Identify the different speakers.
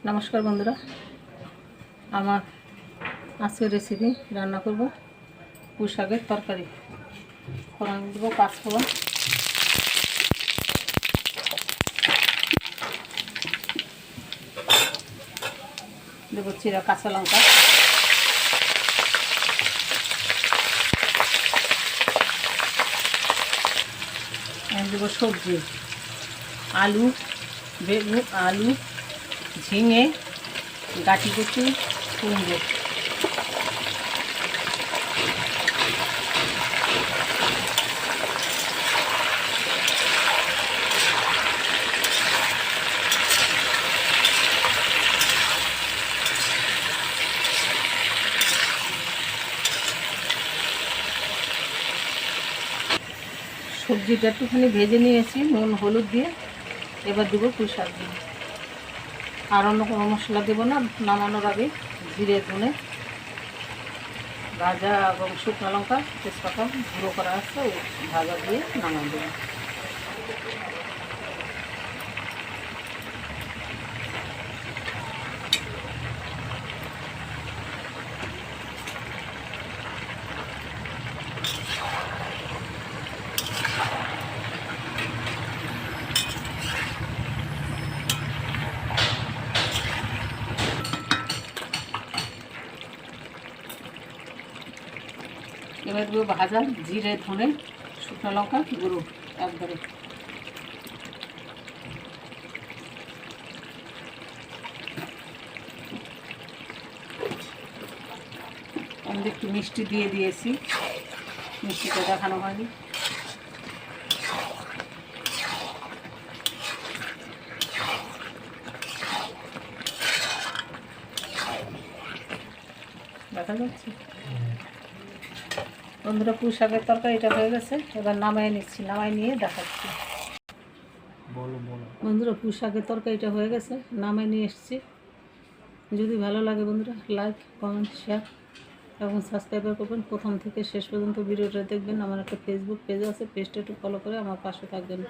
Speaker 1: নমস্কার বন্ধুরা, আমার আজকের রেসিপি রান্না করব পুঁই শাকের তরকারি। ফোড়ন দেবো পাঁচফোড়ন, দেবো চিরা কাঁচা লঙ্কা, দেবো সবজি আলু, বেগুন, আলু, ঝিঙে, গাঁটি কচু, কুমড়ো। সবজিটা একটুখানি ভেজে নিয়েছি নুন হলুদ দিয়ে। এবার দেবো পুঁই শাক দিয়ে। আর অন্য কোনো মশলা দেবো না। নামানোর আগে জিরে ধনে ভাজা এবং শুকনো লঙ্কা তেজপাতা গুঁড়ো করা আছে, ওই ভাজা দিয়ে নামাই দেবো। এবার দেবো ভাজা জিরে ধনে শুকনো লঙ্কা গুঁড়ো একবারে। আমি একটু মিষ্টি দিয়ে দিয়েছি, মিষ্টিটা দেখানো হয়নি। দেখা যাচ্ছে বন্ধুরা, পুঁই শাকের তরকারিটা হয়ে গেছে। এবার নামাই নিচ্ছি, নামাই নিয়ে দেখাচ্ছি। বন্ধুরা, পুঁই শাকের তরকারিটা হয়ে গেছে, নামাই নিয়ে এসেছি। যদি ভালো লাগে বন্ধুরা লাইক কমেন্ট শেয়ার এবং সাবস্ক্রাইব করবেন। প্রথম থেকে শেষ পর্যন্ত ভিডিওটা দেখবেন। আমার একটা ফেসবুক পেজ আছে, পেজটা একটু ফলো করে আমার পাশে থাকবেন।